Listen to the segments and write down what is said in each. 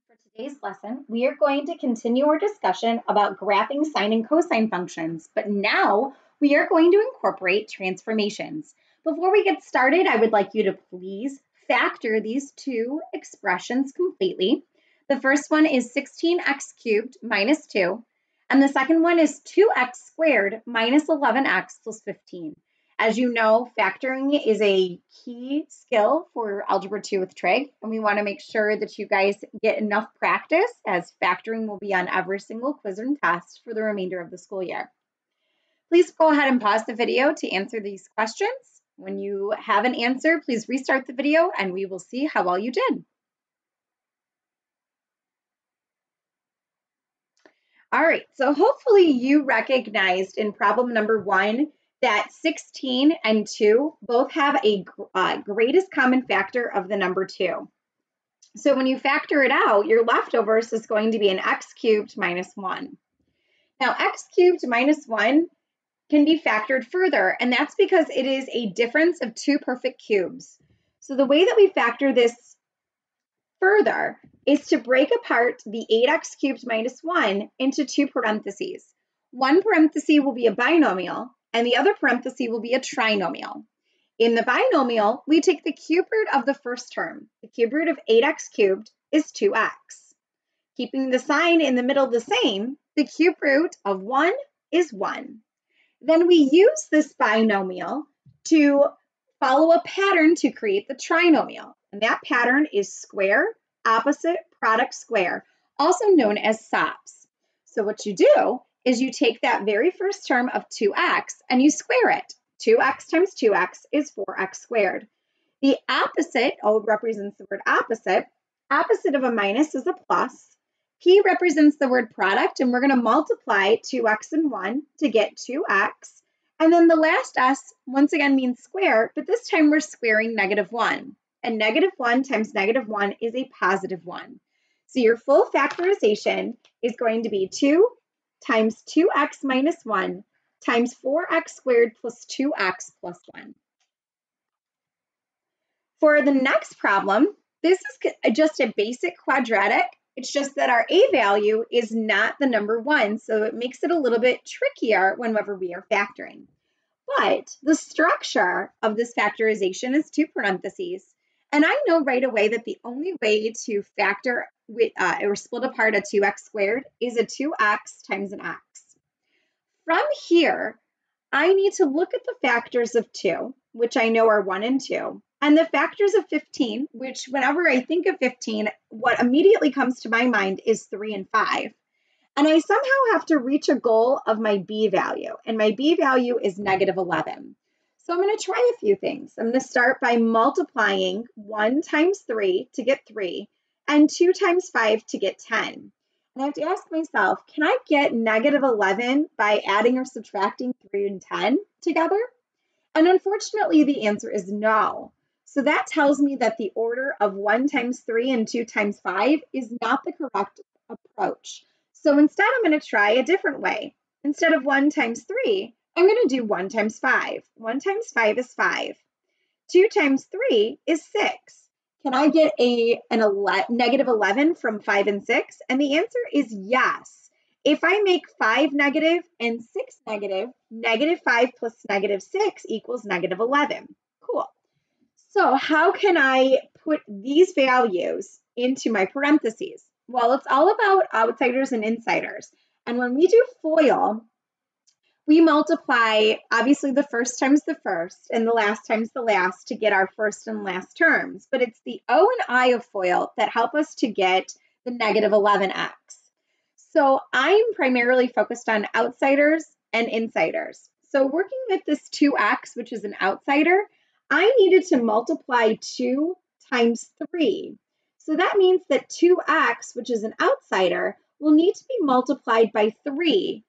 For today's lesson, we are going to continue our discussion about graphing sine and cosine functions, but now we are going to incorporate transformations. Before we get started, I would like you to please factor these two expressions completely. The first one is 16x cubed minus 2, and the second one is 2x squared minus 11x plus 15. As you know, factoring is a key skill for Algebra 2 with trig, and we want to make sure that you guys get enough practice as factoring will be on every single quiz and test for the remainder of the school year. Please go ahead and pause the video to answer these questions. When you have an answer, please restart the video and we will see how well you did. All right, so hopefully you recognized in problem number 1 that 16 and 2 both have a greatest common factor of the number 2. So when you factor it out, your leftovers is going to be an x cubed minus 1. Now, x cubed minus 1 can be factored further, and that's because it is a difference of two perfect cubes. So the way that we factor this further is to break apart the 8x cubed minus 1 into two parentheses. One parenthesis will be a binomial, and the other parenthesis will be a trinomial. In the binomial, we take the cube root of the first term. The cube root of 8x cubed is 2x. Keeping the sign in the middle the same, the cube root of 1 is 1. Then we use this binomial to follow a pattern to create the trinomial. And that pattern is square, opposite, product, square, also known as SOPs. So what you do is you take that very first term of 2x and you square it. 2x times 2x is 4x squared. The opposite, O represents the word opposite. Opposite of a minus is a plus. P represents the word product, and we're going to multiply 2x and 1 to get 2x. And then the last s, once again, means square, but this time we're squaring negative 1. And negative 1 times negative 1 is a positive 1. So your full factorization is going to be 2 times 2x minus 1 times 4x squared plus 2x plus 1. For the next problem, this is just a basic quadratic. It's just that our a value is not the number 1, so it makes it a little bit trickier whenever we are factoring. But the structure of this factorization is two parentheses. And I know right away that the only way to factor with, or split apart a 2x squared is a 2x times an x. From here, I need to look at the factors of 2, which I know are 1 and 2, and the factors of 15, which whenever I think of 15, what immediately comes to my mind is 3 and 5. And I somehow have to reach a goal of my b value, and my b value is negative 11. So I'm going to try a few things. I'm going to start by multiplying 1 times 3 to get 3, and 2 times 5 to get 10. And I have to ask myself, can I get negative 11 by adding or subtracting 3 and 10 together? And unfortunately, the answer is no. So that tells me that the order of 1 times 3 and 2 times 5 is not the correct approach. So instead, I'm going to try a different way. Instead of 1 times 3, I'm going to do 1 times 5. 1 times 5 is 5. 2 times 3 is 6. Can I get negative 11 from 5 and 6? And the answer is yes. If I make 5 negative and 6 negative, negative 5 plus negative 6 equals negative 11. Cool. So how can I put these values into my parentheses? Well, it's all about outsiders and insiders. And when we do FOIL, we multiply, obviously, the first times the first and the last times the last to get our first and last terms. But it's the O and I of FOIL that help us to get the negative 11x. So I'm primarily focused on outsiders and insiders. So working with this 2x, which is an outsider, I needed to multiply 2 times 3. So that means that 2x, which is an outsider, will need to be multiplied by 3.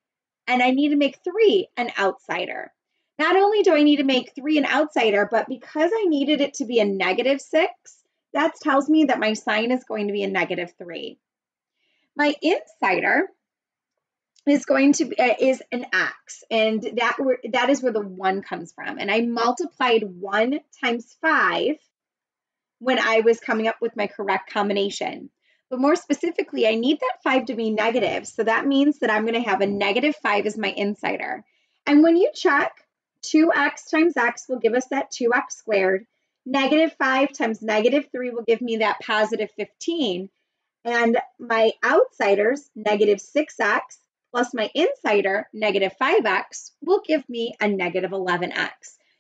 And I need to make 3 an outsider. Not only do I need to make 3 an outsider, but because I needed it to be a negative 6, that tells me that my sign is going to be a negative 3. My insider is going to be, is an x, and that is where the 1 comes from. And I multiplied 1 times 5 when I was coming up with my correct combination. But more specifically, I need that 5 to be negative. So that means that I'm going to have a negative 5 as my insider. And when you check, 2x times x will give us that 2x squared. Negative 5 times negative 3 will give me that positive 15. And my outsiders, negative 6x, plus my insider, negative 5x, will give me a negative 11x.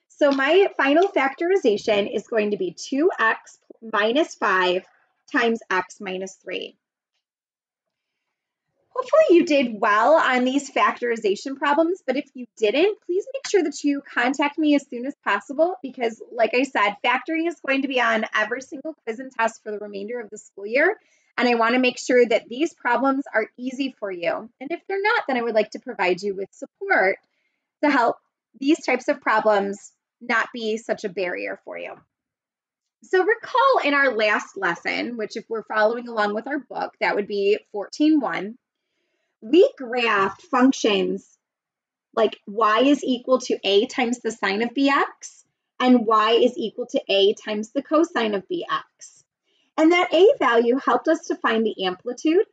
So my final factorization is going to be 2x minus 5 times x minus 3. Hopefully you did well on these factorization problems, but if you didn't, please make sure that you contact me as soon as possible because, like I said, factoring is going to be on every single quiz and test for the remainder of the school year, and I want to make sure that these problems are easy for you. And if they're not, then I would like to provide you with support to help these types of problems not be such a barrier for you. So recall in our last lesson, which if we're following along with our book, that would be 14.1, we graphed functions like y is equal to a times the sine of bx and y is equal to a times the cosine of bx. And that a value helped us to find the amplitude,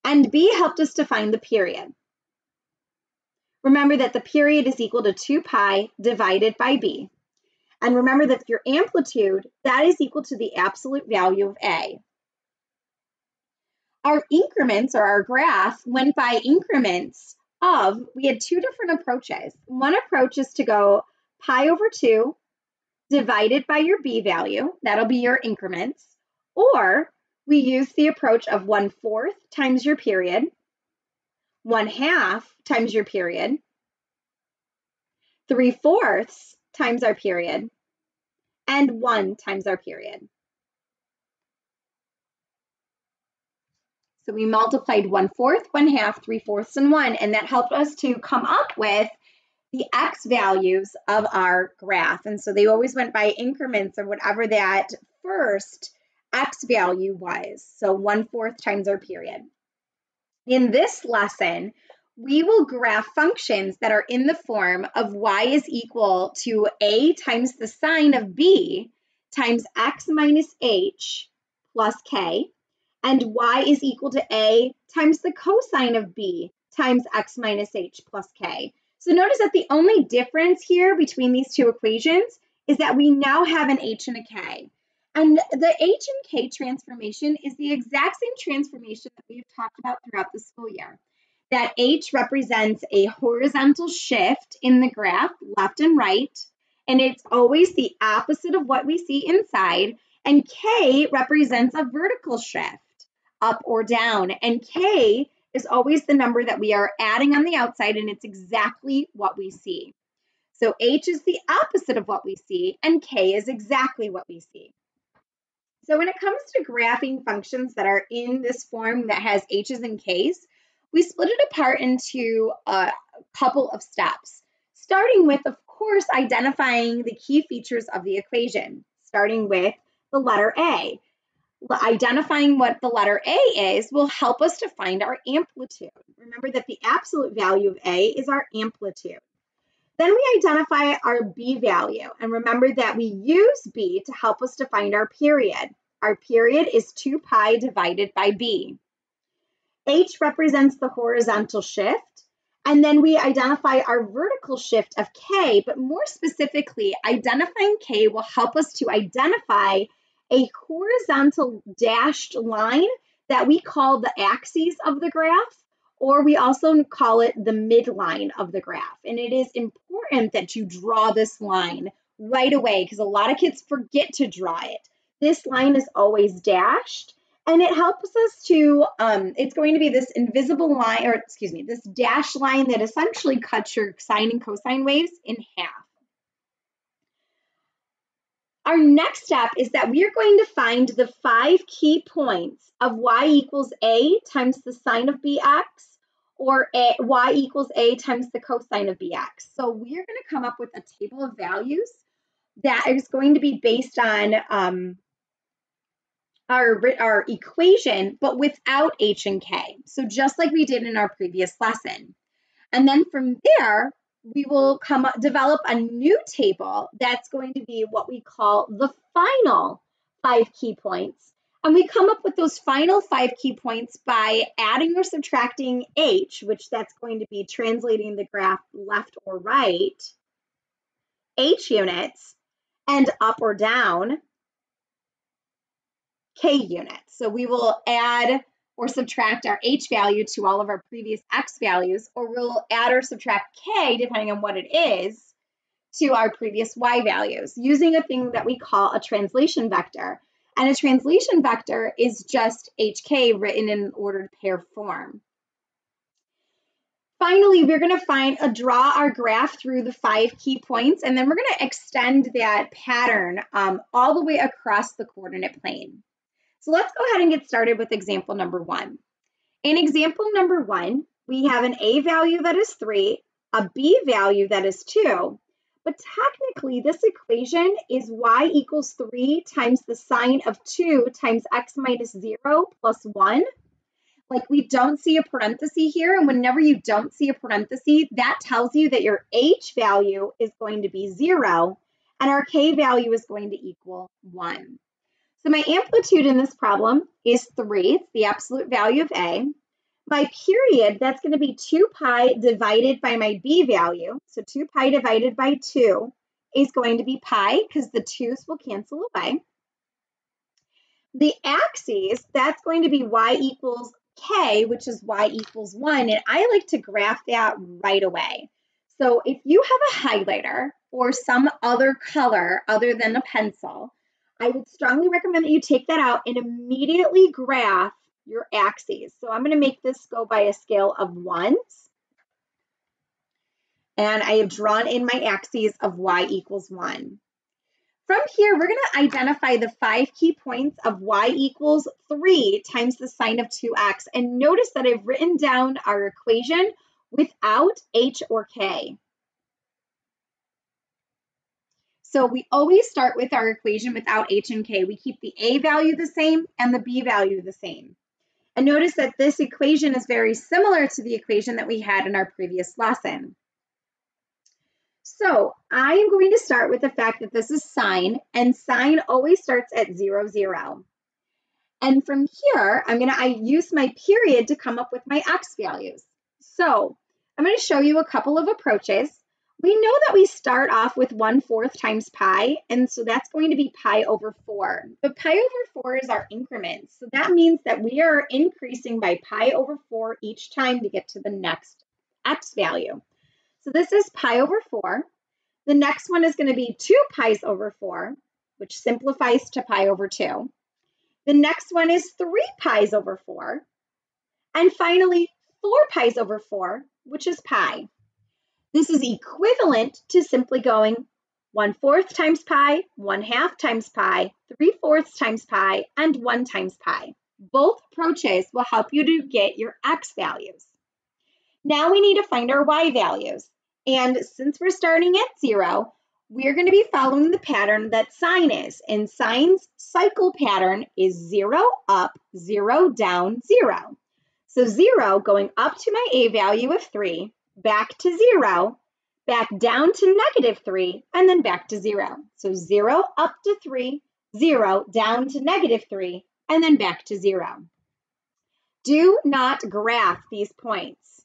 and b helped us to find the period. Remember that the period is equal to 2 pi divided by b. And remember that your amplitude, that is equal to the absolute value of a. Our increments or our graph went by increments of, we had two different approaches. One approach is to go pi over 2 divided by your b value, that'll be your increments, or we use the approach of 1/4 times your period, 1/2 times your period, 3/4 times our period, and 1 times our period. So we multiplied 1/4, 1/2, 3/4, and 1, and that helped us to come up with the x values of our graph. And so they always went by increments or whatever that first x value was. So 1/4 times our period. In this lesson, we will graph functions that are in the form of y is equal to a times the sine of b times x minus h plus k, and y is equal to a times the cosine of b times x minus h plus k. So notice that the only difference here between these two equations is that we now have an h and a k. And the h and k transformation is the exact same transformation that we've talked about throughout the school year. That h represents a horizontal shift in the graph, left and right, and it's always the opposite of what we see inside. And k represents a vertical shift, up or down. And k is always the number that we are adding on the outside, and it's exactly what we see. So h is the opposite of what we see, and k is exactly what we see. So when it comes to graphing functions that are in this form that has h's and k's, we split it apart into a couple of steps, starting with, of course, identifying the key features of the equation, starting with the letter A. Identifying what the letter A is will help us to find our amplitude. Remember that the absolute value of A is our amplitude. Then we identify our B value, and remember that we use B to help us to find our period. Our period is 2 pi divided by B. H represents the horizontal shift, and then we identify our vertical shift of K, but more specifically, identifying K will help us to identify a horizontal dashed line that we call the axis of the graph, or we also call it the midline of the graph. And it is important that you draw this line right away because a lot of kids forget to draw it. This line is always dashed, and it helps us to, it's going to be this invisible line, or excuse me, this dashed line that essentially cuts your sine and cosine waves in half. Our next step is that we are going to find the 5 key points of y equals a times the sine of bx, or y equals a times the cosine of bx. So we are going to come up with a table of values that is going to be based on our equation, but without h and k. So just like we did in our previous lesson. And then from there, we will develop a new table that's going to be what we call the final 5 key points. And we come up with those final 5 key points by adding or subtracting h, which that's going to be translating the graph left or right, h units, and up or down, k units. So we will add or subtract our h value to all of our previous x values, or we'll add or subtract k, depending on what it is, to our previous y values using a thing that we call a translation vector. And a translation vector is just hk written in ordered pair form. Finally, we're going to draw our graph through the 5 key points, and then we're going to extend that pattern all the way across the coordinate plane. So let's go ahead and get started with example number 1. In example number 1, we have an a value that is 3, a b value that is 2, but technically this equation is y equals 3 times the sine of 2 times x minus 0 plus 1. Like, we don't see a parenthesis here, and whenever you don't see a parenthesis, that tells you that your h value is going to be 0, and our k value is going to equal 1. So my amplitude in this problem is 3, it's the absolute value of a. My period, that's going to be 2 pi divided by my b value. So 2 pi divided by 2 is going to be pi, because the 2's will cancel away. The axes, that's going to be y equals k, which is y equals 1, and I like to graph that right away. So if you have a highlighter or some other color other than a pencil, I would strongly recommend that you take that out and immediately graph your axes. So I'm going to make this go by a scale of 1s. And I have drawn in my axes of y equals 1. From here, we're going to identify the 5 key points of y equals 3 times the sine of 2x. And notice that I've written down our equation without h or k. So we always start with our equation without h and k. We keep the a value the same and the b value the same. And notice that this equation is very similar to the equation that we had in our previous lesson. So I am going to start with the fact that this is sine, and sine always starts at 0, 0. And from here, I use my period to come up with my x values. So I'm going to show you a couple of approaches. We know that we start off with 1/4 times pi, and so that's going to be pi over 4. But pi over 4 is our increment, so that means that we are increasing by pi over 4 each time to get to the next x value. So this is pi over 4. The next one is going to be 2 pi's over 4, which simplifies to pi over 2. The next one is 3 pi's over 4. And finally, 4 pi's over 4, which is pi. This is equivalent to simply going 1/4 times pi, 1/2 times pi, 3/4 times pi, and 1 times pi. Both approaches will help you to get your x values. Now we need to find our y values. And since we're starting at 0, we're going to be following the pattern that sine is. And sine's cycle pattern is 0 up, 0 down, 0. So 0 going up to my a value of 3, back to 0, back down to -3, and then back to 0. So 0 up to 3, 0 down to -3, and then back to 0. Do not graph these points.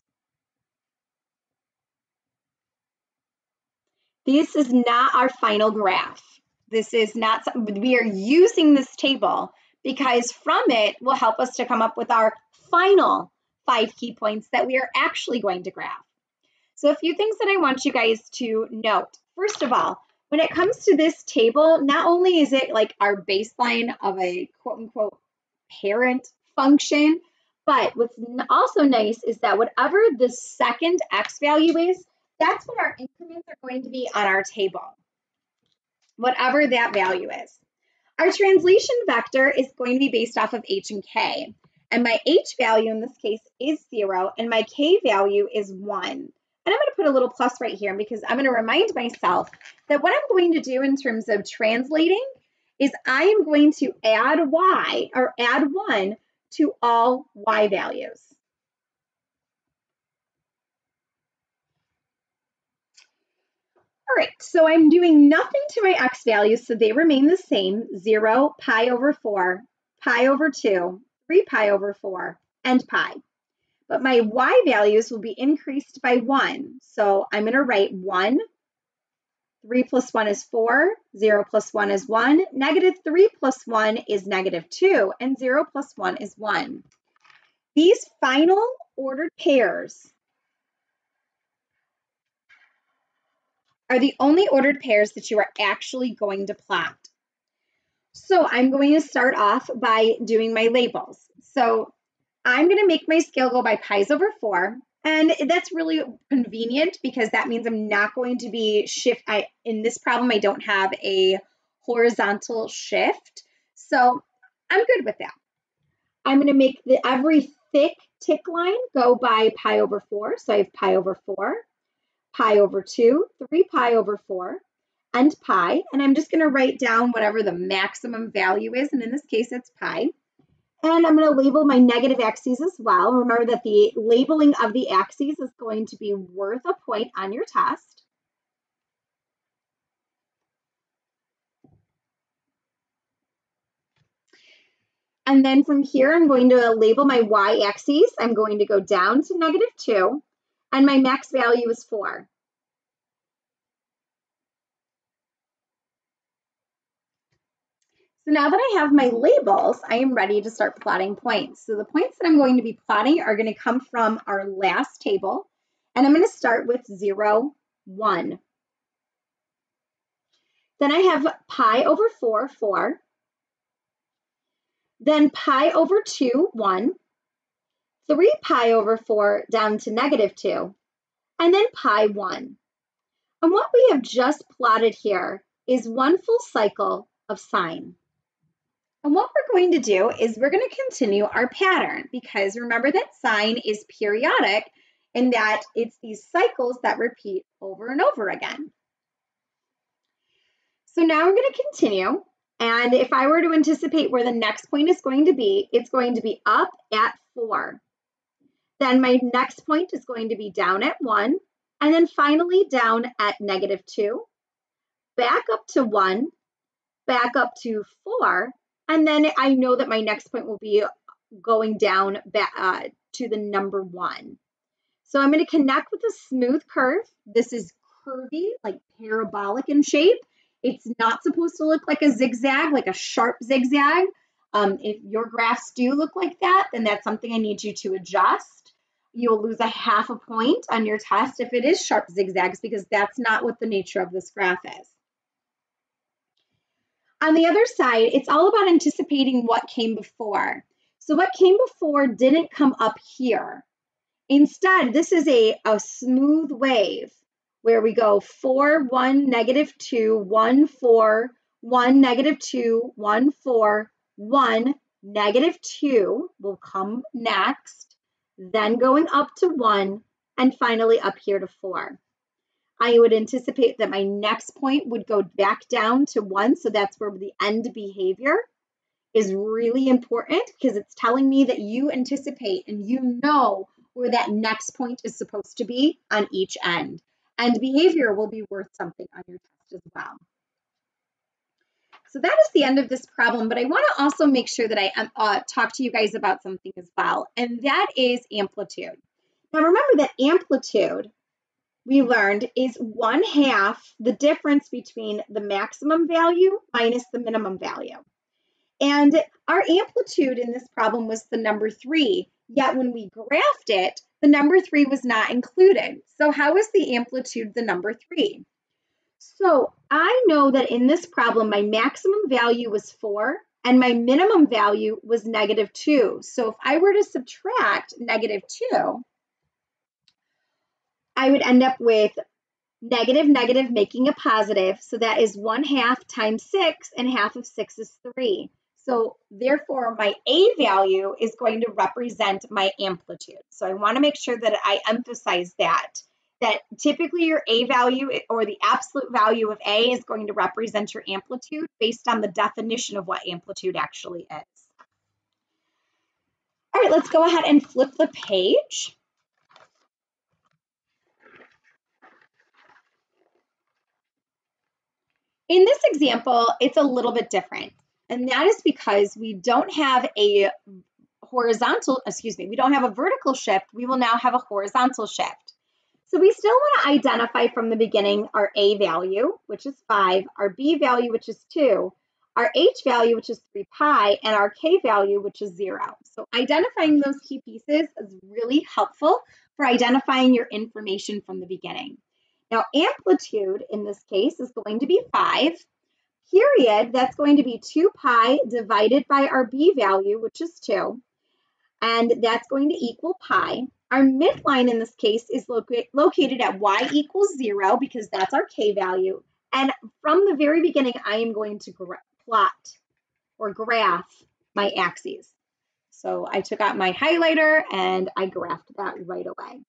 This is not our final graph. This is not, we are using this table because from it will help us to come up with our final 5 key points that we are actually going to graph. So a few things that I want you guys to note. First of all, when it comes to this table, not only is it like our baseline of a quote unquote parent function, but what's also nice is that whatever the second x value is, that's what our increments are going to be on our table, whatever that value is. Our translation vector is going to be based off of h and k. And my h value in this case is 0, and my k value is 1. And I'm going to put a little plus right here because I'm going to remind myself that what I'm going to do in terms of translating is I am going to add y, or add 1 to all y values. All right, so I'm doing nothing to my x values, so they remain the same, 0, pi over 4, pi over 2, 3 pi over 4, and pi. But my y values will be increased by 1. So I'm going to write 1, 3 plus 1 is 4, 0 plus 1 is 1, negative 3 plus 1 is negative 2, and 0 plus 1 is 1. These final ordered pairs are the only ordered pairs that you are actually going to plot. So I'm going to start off by doing my labels. So I'm going to make my scale go by pi's over 4. And that's really convenient because that means I'm not going to be in this problem, I don't have a horizontal shift. So I'm good with that. I'm going to make every thick tick line go by pi over 4. So I have pi over 4, pi over 2, 3 pi over 4, and pi. And I'm just going to write down whatever the maximum value is. And in this case, it's pi. And I'm going to label my negative axes as well. Remember that the labeling of the axes is going to be worth a point on your test. And then from here, I'm going to label my y-axis. I'm going to go down to negative 2, and my max value is 4. So now that I have my labels, I am ready to start plotting points. So the points that I'm going to be plotting are going to come from our last table, and I'm going to start with 0, 1. Then I have pi over 4, 4. Then pi over 2, 1. 3 pi over 4 down to negative 2. And then pi 1. And what we have just plotted here is one full cycle of sine. And what we're going to do is we're going to continue our pattern because remember that sine is periodic in that it's these cycles that repeat over and over again. So now I'm going to continue. And if I were to anticipate where the next point is going to be, it's going to be up at 4. Then my next point is going to be down at 1. And then finally down at negative 2. Back up to 1. Back up to 4. And then I know that my next point will be going down back, to the number 1. So I'm going to connect with a smooth curve. This is curvy, like parabolic in shape. It's not supposed to look like a zigzag, like a sharp zigzag. If your graphs do look like that, then that's something I need you to adjust. You'll lose a half a point on your test if it is sharp zigzags because that's not what the nature of this graph is. On the other side, it's all about anticipating what came before. So what came before didn't come up here. Instead, this is a smooth wave where we go 4, 1, negative 2, 1, 4, 1, negative 2, 1, 4, 1, negative 2 will come next, then going up to 1, and finally up here to 4. I would anticipate that my next point would go back down to 1, so that's where the end behavior is really important because it's telling me that you anticipate and you know where that next point is supposed to be on each end. And behavior will be worth something on your test as well. So that is the end of this problem, but I want to also make sure that I talk to you guys about something as well, and that is amplitude. Now remember that amplitude, we learned, is 1/2 the difference between the maximum value minus the minimum value. And our amplitude in this problem was the number 3, yet when we graphed it, the number 3 was not included. So how is the amplitude the number 3? So I know that in this problem, my maximum value was 4 and my minimum value was negative 2. So if I were to subtract negative 2, I would end up with negative, negative, making a positive. So that is 1/2 times 6, and half of 6 is 3. So therefore, my A value is going to represent my amplitude. So I want to make sure that I emphasize that typically your A value or the absolute value of A is going to represent your amplitude based on the definition of what amplitude actually is. All right, let's go ahead and flip the page. In this example, it's a little bit different. And that is because we don't have a we don't have a vertical shift. We will now have a horizontal shift. So we still want to identify from the beginning our A value, which is 5, our B value, which is 2, our H value, which is 3 pi, and our K value, which is 0. So identifying those key pieces is really helpful for identifying your information from the beginning. Now, amplitude in this case is going to be 5. Period, that's going to be 2 pi divided by our B value, which is 2. And that's going to equal pi. Our midline in this case is located at y equals 0 because that's our K value. And from the very beginning, I am going to plot or graph my axes. So I took out my highlighter and I graphed that right away.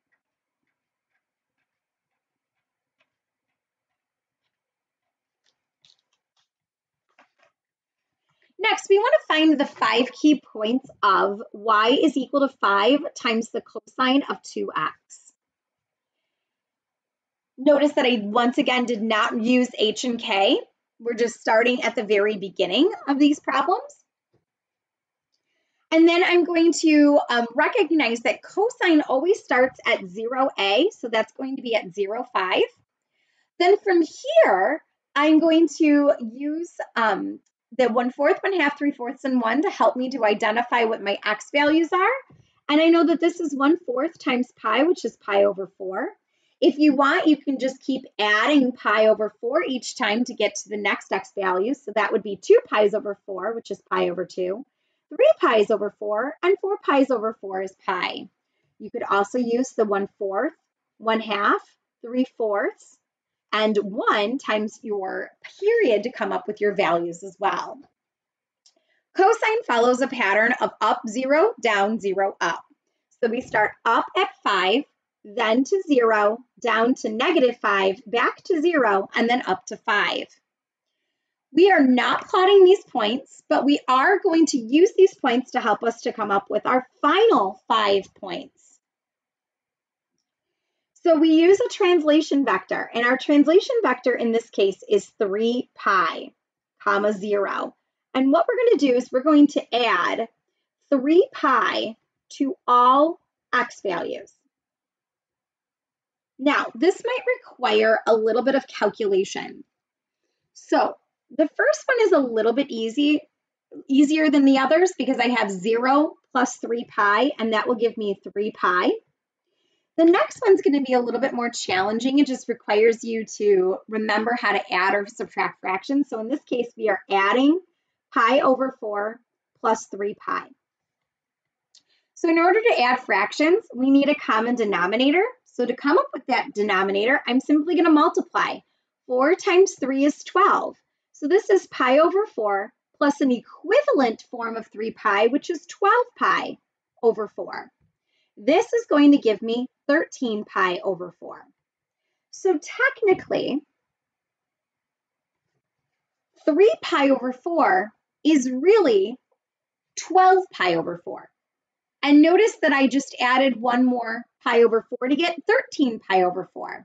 Next, we want to find the 5 key points of y is equal to 5 times the cosine of 2x. Notice that I once again did not use h and k. We're just starting at the very beginning of these problems. And then I'm going to recognize that cosine always starts at 0a, so that's going to be at 0, 5. Then from here, I'm going to use the 1/4, 1/2, 3/4, and 1 to help me to identify what my x values are. And I know that this is 1/4 times pi, which is pi over 4. If you want, you can just keep adding pi over 4 each time to get to the next x value. So that would be 2 pi's over 4, which is pi over 2, 3 pi's over 4, and 4 pi's over 4 is pi. You could also use the 1/4, 1/2, 3/4, and 1 times your period to come up with your values as well. Cosine follows a pattern of up 0, down 0, up. So we start up at 5, then to 0, down to -5, back to 0, and then up to 5. We are not plotting these points, but we are going to use these points to help us to come up with our final 5 points. So we use a translation vector, and our translation vector in this case is 3 pi, comma 0. And what we're going to do is we're going to add 3 pi to all x values. Now, this might require a little bit of calculation. So the first one is a little bit easier than the others because I have 0 plus 3 pi, and that will give me 3 pi. The next one's going to be a little bit more challenging. It just requires you to remember how to add or subtract fractions. So in this case, we are adding pi over 4 plus 3 pi. So in order to add fractions, we need a common denominator. So to come up with that denominator, I'm simply going to multiply. 4 times 3 is 12. So this is pi over 4 plus an equivalent form of 3 pi, which is 12 pi over 4. This is going to give me 13 pi over 4. So technically, 3 pi over 4 is really 12 pi over 4. And notice that I just added one more pi over 4 to get 13 pi over 4,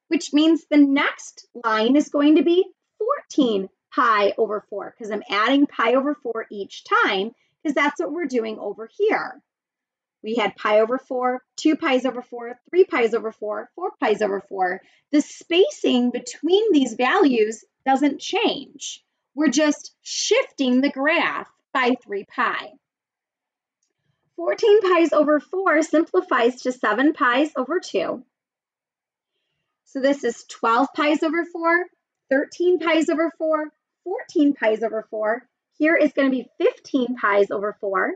which means the next line is going to be 14 pi over 4 because I'm adding pi over 4 each time because that's what we're doing over here. We had pi over 4, 2 pi's over 4, 3 pi's over 4, 4 pi's over 4. The spacing between these values doesn't change. We're just shifting the graph by 3 pi. 14 pi's over 4 simplifies to 7 pi's over 2. So this is 12 pi's over 4, 13 pi's over 4, 14 pi's over 4. Here is going to be 15 pi's over 4.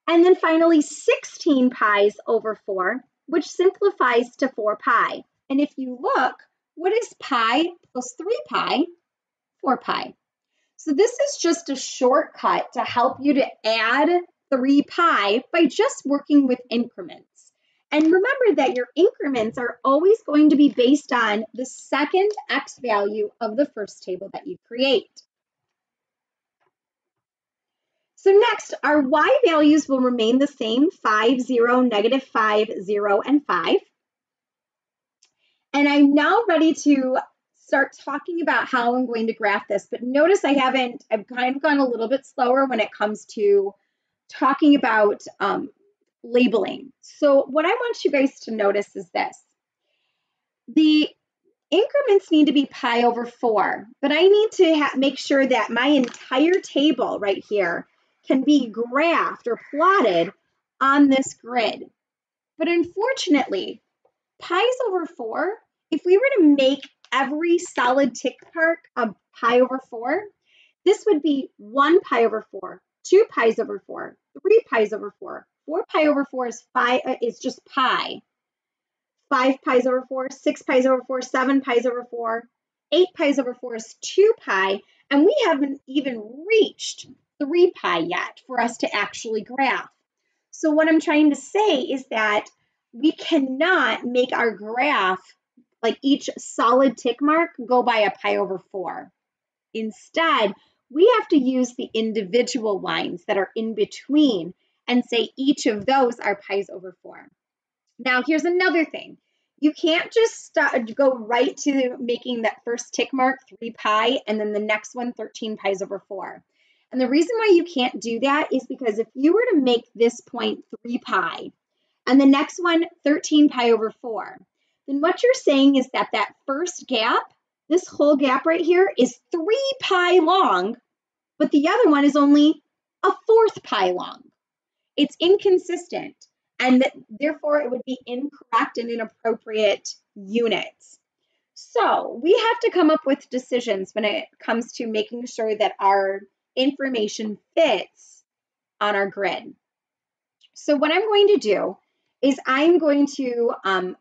And then finally 16 pi's over 4, which simplifies to 4 pi. And if you look, what is pi plus 3 pi? 4 pi. So this is just a shortcut to help you to add 3 pi by just working with increments. And remember that your increments are always going to be based on the second x value of the first table that you create. So next, our y values will remain the same, 5, 0, -5, 0, and 5. And I'm now ready to start talking about how I'm going to graph this. But notice I've kind of gone a little bit slower when it comes to talking about labeling. So what I want you guys to notice is this. The increments need to be pi over 4, but I need to make sure that my entire table right here can be graphed or plotted on this grid. But unfortunately, pi's over 4, if we were to make every solid tick mark a pi over 4, this would be 1 pi over 4, 2 pi's over 4, 3 pi's over 4. 4 pi over 4 is just pi. 5 pi's over 4, 6 pi's over 4, 7 pi's over 4, 8 pi's over 4 is 2 pi, and we haven't even reached 3 pi yet for us to actually graph. So what I'm trying to say is that we cannot make our graph, like each solid tick mark, go by a pi over 4. Instead, we have to use the individual lines that are in between and say each of those are pi's over 4. Now, here's another thing. You can't just go right to making that first tick mark 3 pi and then the next one 13 pi's over 4. And the reason why you can't do that is because if you were to make this point 3 pi and the next one 13 pi over 4, then what you're saying is that that first gap, this whole gap right here, is 3 pi long, but the other one is only a 4th pi long. It's inconsistent, and therefore it would be incorrect and inappropriate units. So we have to come up with decisions when it comes to making sure that our information fits on our grid. So what I'm going to do is I'm going to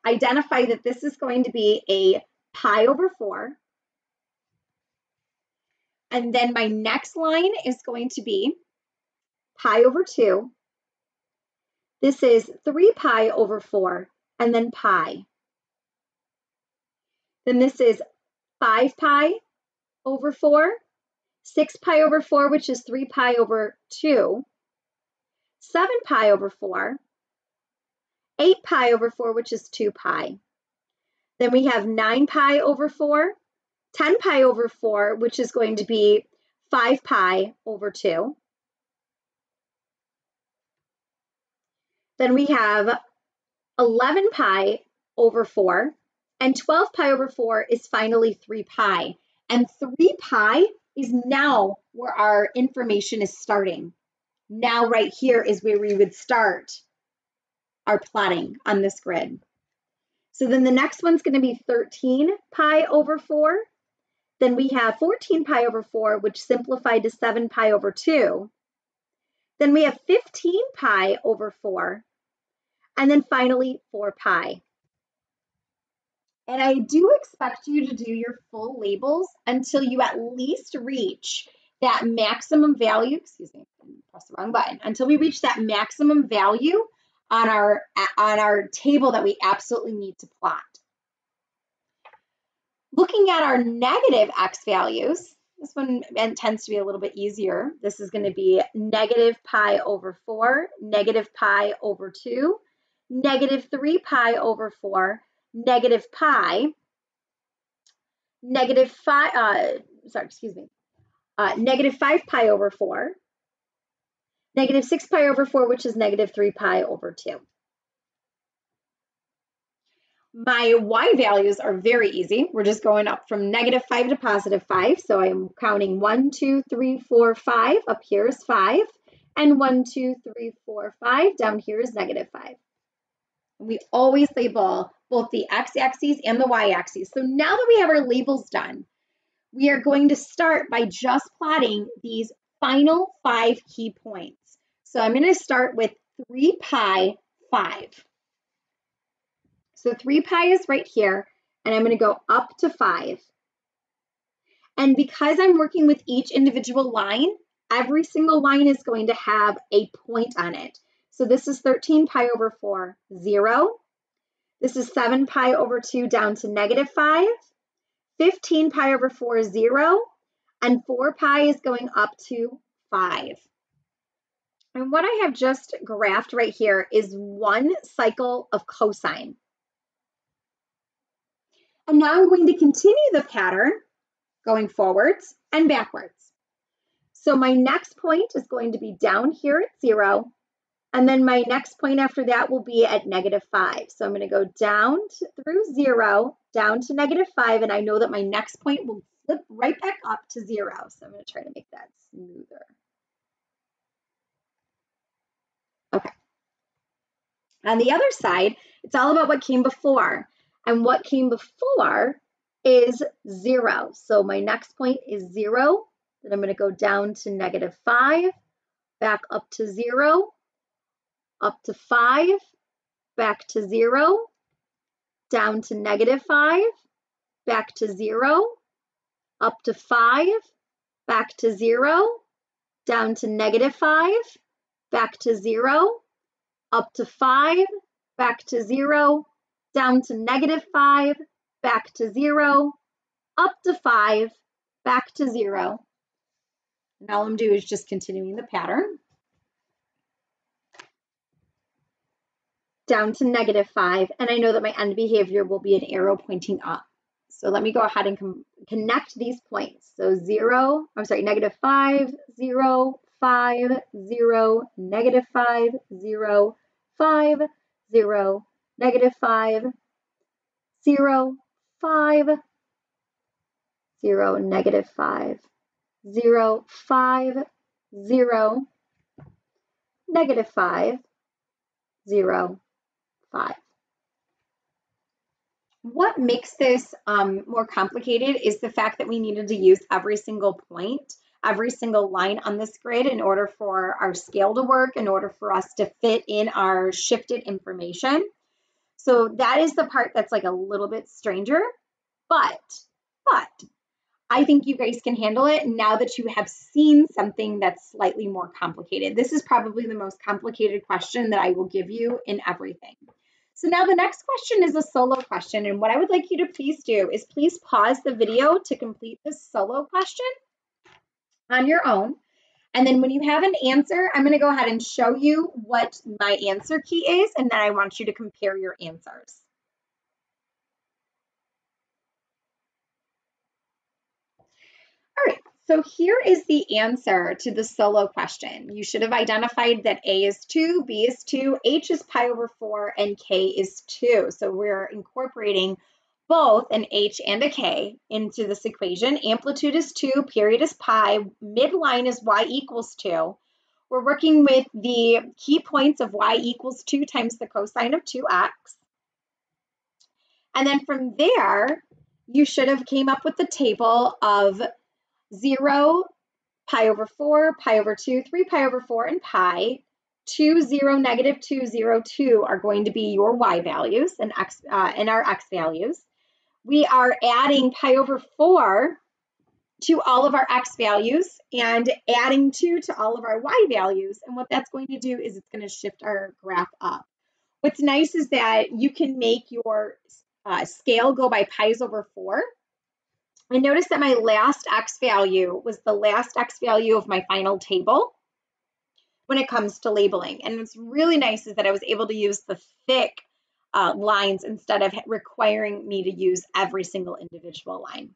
identify that this is going to be a pi over 4. And then my next line is going to be pi over 2. This is 3 pi over 4, and then pi. Then this is 5 pi over 4, 6 pi over 4, which is 3 pi over 2, 7 pi over 4, 8 pi over 4, which is 2 pi. Then we have 9 pi over 4, 10 pi over 4, which is going to be 5 pi over 2. Then we have 11 pi over 4, and 12 pi over 4 is finally 3 pi. And 3 pi is now where our information is starting. Now right here is where we would start our plotting on this grid. So then the next one's going to be 13 pi over 4. Then we have 14 pi over 4, which simplified to 7 pi over 2. Then we have 15 pi over 4. And then finally 4 pi. And I do expect you to do your full labels until you at least reach that maximum value, excuse me, press the wrong button, until we reach that maximum value on our table that we absolutely need to plot. Looking at our negative x values, this one tends to be a little bit easier. This is going to be negative pi over 4, negative pi over 2, negative 3 pi over 4, negative pi, negative 5 pi over 4, negative 6 pi over 4, which is negative 3 pi over 2. My y values are very easy. We're just going up from negative 5 to positive 5. So I'm counting 1, 2, 3, 4, 5. Up here is 5. And 1, 2, 3, 4, 5. Down here is negative 5. We always label both the x-axis and the y-axis. So now that we have our labels done, we are going to start by just plotting these final 5 key points. So I'm going to start with 3 pi 5. So 3 pi is right here, and I'm going to go up to 5. And because I'm working with each individual line, every single line is going to have a point on it. So this is 13 pi over 4, 0. This is 7 pi over 2 down to negative 5. 15 pi over 4 is 0. And 4 pi is going up to 5. And what I have just graphed right here is one cycle of cosine. And now I'm going to continue the pattern going forwards and backwards. So my next point is going to be down here at 0. And then my next point after that will be at -5. So I'm going to go down through 0, down to -5. And I know that my next point will flip right back up to 0. So I'm going to try to make that smoother. Okay. On the other side, it's all about what came before. And what came before is 0. So my next point is 0. Then I'm going to go down to -5, back up to 0, up to 5, back to 0, down to -5, back to 0, up to 5, back to 0, down to -5, back to 0, up to 5, back to 0, down to -5, back to 0, up to 5, back to 0. And all I'm doing is just continuing the pattern. Down to -5, and I know that my end behavior will be an arrow pointing up. So let me go ahead and connect these points. So -5, 0, 5, 0, -5, 0, 5, 0, -5, 0, 5, 0, -5, 0, 5, 0, -5, 0, 5, 0, -5, 0, 5. What makes this more complicated is the fact that we needed to use every single point, every single line on this grid in order for our scale to work, in order for us to fit in our shifted information. So that is the part that's like a little bit stranger, but I think you guys can handle it now that you have seen something that's slightly more complicated. This is probably the most complicated question that I will give you in everything. So now the next question is a solo question. And what I would like you to please do is please pause the video to complete this solo question on your own. And then when you have an answer, I'm going to go ahead and show you what my answer key is. And then I want you to compare your answers. All right, so here is the answer to the solo question. You should have identified that A is 2, B is 2, H is pi over 4, and K is 2. So we're incorporating both an H and a K into this equation. Amplitude is 2, period is pi, midline is y equals 2. We're working with the key points of y equals 2 times the cosine of 2x. And then from there, you should have came up with the table of 0, pi over 4, pi over 2, 3 pi over 4, and pi. 2, 0, -2, 0, 2 are going to be your y values and our x values. We are adding pi over 4 to all of our x values and adding 2 to all of our y values. And what that's going to do is it's going to shift our graph up. What's nice is that you can make your scale go by pi's over 4. I noticed that my last x value was the last x value of my final table when it comes to labeling. And what's really nice is that I was able to use the thick lines instead of requiring me to use every single individual line.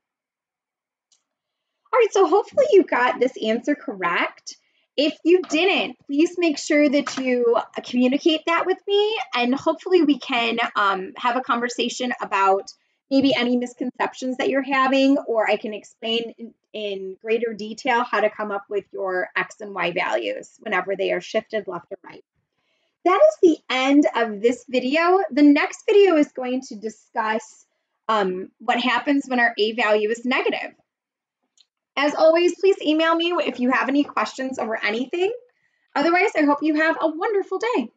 All right, so hopefully you got this answer correct. If you didn't, please make sure that you communicate that with me, and hopefully we can have a conversation about maybe any misconceptions that you're having, or I can explain in greater detail how to come up with your x and y values whenever they are shifted left or right. That is the end of this video. The next video is going to discuss what happens when our a value is negative. As always, please email me if you have any questions over anything. Otherwise, I hope you have a wonderful day.